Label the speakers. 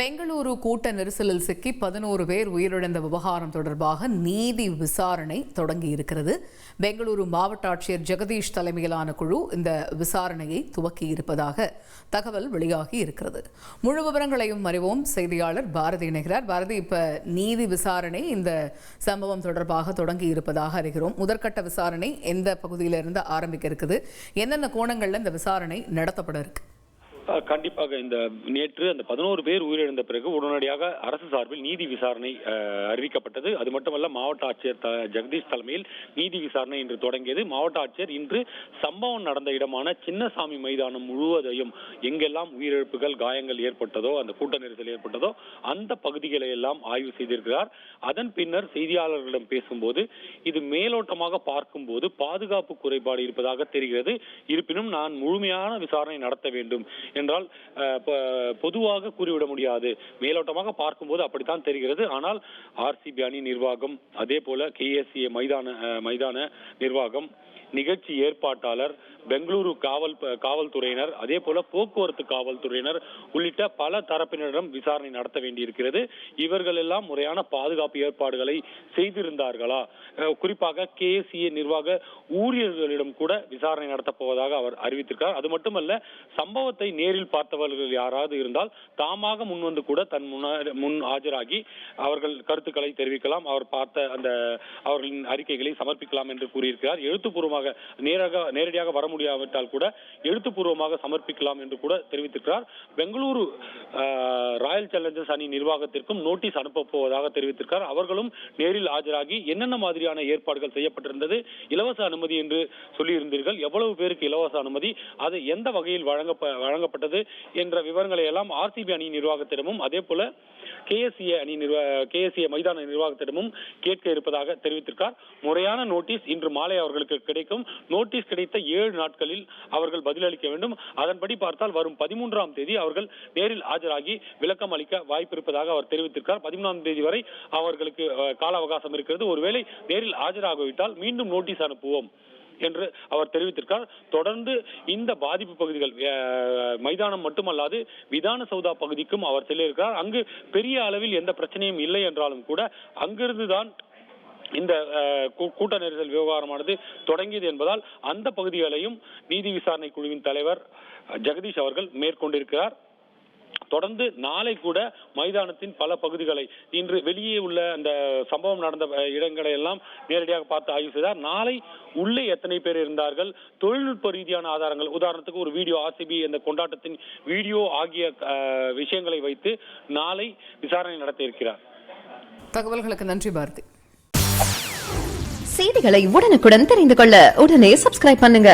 Speaker 1: பெங்களூரு கூட்ட நெரிசலில் சிக்கி 11 பேர் உயிரிழந்த விவகாரம் தொடர்பாக நீதி விசாரணை தொடங்கி இருக்கிறது. பெங்களூரு மாவட்ட ஆட்சியர் ஜெகதீஷ் தலைமையிலான குழு இந்த விசாரணையை துவக்கி இருப்பதாக தகவல் வெளியாகி இருக்கிறது. முழு விவரங்களையும் அறிவோம். செய்தியாளர் பாரதி இணைகிறார். பாரதி, இப்ப நீதி விசாரணை இந்த சம்பவம் தொடர்பாக தொடங்கி இருப்பதாக அறிகிறோம். முதற்கட்ட விசாரணை எந்த பகுதியிலிருந்து ஆரம்பிக்க இருக்குது? என்னென்ன கோணங்கள்ல இந்த விசாரணை நடத்தப்பட இருக்கு?
Speaker 2: கண்டிப்பாக இந்த நேற்று அந்த 11 பேர் உயிரிழந்த பிறகு உடனடியாக அரசு சார்பில் நீதி விசாரணை அறிவிக்கப்பட்டது. அது மட்டுமல்ல, மாவட்ட ஆட்சியர் ஜெகதீஷ் தலைமையில் நீதி விசாரணை இன்று தொடங்கியது. மாவட்ட ஆட்சியர் இன்று சம்பவம் நடந்த இடமான சின்னசாமி மைதானம் முழுவதையும் எங்கெல்லாம் உயிரிழப்புகள் காயங்கள் ஏற்பட்டதோ, அந்த கூட்ட நெரிசல் ஏற்பட்டதோ அந்த பகுதிகளை எல்லாம் ஆய்வு செய்திருக்கிறார். அதன் பின்னர் செய்தியாளர்களிடம் பேசும்போது இது மேலோட்டமாக பார்க்கும்போது பாதுகாப்பு குறைபாடு இருப்பதாக தெரிகிறது. இருப்பினும் நான் முழுமையான விசாரணை நடத்த வேண்டும் என்றால் பொதுவாக கூறிவிட முடியாது. மேலோட்டமாக பார்க்கும்போது அப்படித்தான் தெரிகிறது. ஆனால் ஆர்சிபி அணி நிர்வாகம், அதே போல KSCA மைதான நிர்வாகம், நிகழ்ச்சி ஏற்பாட்டாளர், பெங்களூரு காவல்துறையினர், அதே போல போக்குவரத்து காவல்துறையினர் உள்ளிட்ட பல தரப்பினரிடம் விசாரணை நடத்த வேண்டியிருக்கிறது. இவர்கள் எல்லாம் முறையான பாதுகாப்பு ஏற்பாடுகளை செய்திருந்தார்களா, குறிப்பாக KSCA நிர்வாக ஊழியர்களிடம் கூட விசாரணை நடத்தப் போவதாக அவர் அறிவித்திருக்கிறார். அது மட்டுமல்ல, சம்பவத்தை நேரில் பார்த்தவர்கள் யாராவது இருந்தால் தாமாக முன்வந்து கூட தன் முன் ஆஜராகி அவர்கள் கருத்துக்களை தெரிவிக்கலாம், அவர் பார்த்த அந்த அவர்களின் அறிக்கைகளை சமர்ப்பிக்கலாம் என்று கூறியிருக்கிறார். எழுத்துப்பூர்வமாக நேரடியாக வர முடியாவிட்டால் கூட எழுத்துப்பூர்வமாக சமர்ப்பிக்கலாம் என்று கூட தெரிவித்திருக்கிறார். பெங்களூரு ராயல் சேலஞ்சர்ஸ் அணி நிர்வாகத்திற்கும் நோட்டீஸ் அனுப்ப போவதாக தெரிவித்திருக்கிறார். அவர்களும் நேரில் ஆஜராகி என்னென்ன மாதிரியான ஏற்பாடுகள் செய்யப்பட்டிருந்தது, இலவச அனுமதி என்று சொல்லியிருந்தீர்கள், எவ்வளவு பேருக்கு இலவச அனுமதி, அது எந்த வகையில் வழங்கப்பட்டது என்ற விவரங்களை எல்லாம் RCB அணி நிர்வாகத்திடமும் அதே போல KSCA மைதான நிர்வாகத்திடமும் கேட்க இருப்பதாக தெரிவித்திருக்கார். முறையான நோட்டீஸ் இன்று மாலை அவர்களுக்கு கிடைக்கும். நோட்டீஸ் கிடைத்த 7 நாட்களில் அவர்கள் பதிலளிக்க வேண்டும். அதன்படி பார்த்தால் வரும் 13ஆம் தேதி அவர்கள் நேரில் ஆஜராகி விளக்கம் அளிக்க வாய்ப்பு இருப்பதாக அவர் தெரிவித்திருக்கார். 13ஆம் தேதி வரை அவர்களுக்கு கால அவகாசம் இருக்கிறது. ஒருவேளை நேரில் ஆஜராகிவிட்டால் மீண்டும் நோட்டீஸ் அனுப்புவோம் என்று அவர் தெரிவித்திருக்கார். தொடர்ந்து இந்த பாதிப்பு பகுதிகள் மைதானம் மட்டுமல்லாது விதான சௌதா பகுதிக்கும் அவர் செல்ல இருக்கிறார். அங்கு பெரிய அளவில் எந்த பிரச்சனையும் இல்லை என்றாலும் கூட அங்கிருந்துதான் இந்த கூட்ட நெரிசல் விவகாரமானது தொடங்கியது என்பதால் அந்த பகுதிகளையும் நீதி விசாரணை குழுவின் தலைவர் ஜெகதீஷ் அவர்கள் மேற்கொண்டிருக்கிறார். தொடர்ந்து நாளை கூட மைதானத்தின் பல பகுதிகளை, இன்று வெளியே உள்ள அந்த சம்பவம் நடந்த இடங்களை எல்லாம் நேரடியாக பார்த்து ஆய்வு செய்தார். நாளை உள்ளே எத்தனை பேர் இருந்தார்கள், தொழில்நுட்ப ரீதியான ஆதாரங்கள், உதாரணத்துக்கு ஒரு வீடியோ, RCB அந்த கொண்டாட்டத்தின் வீடியோ ஆகிய விஷயங்களை வைத்து நாளை விசாரணை நடத்த இருக்கிறார்.
Speaker 1: தகவல்களுக்கு நன்றி பாரதி.
Speaker 3: செய்திகளை உடனுக்குடன் தெரிந்து கொள்ள உடனே சப்ஸ்கிரைப் பண்ணுங்க.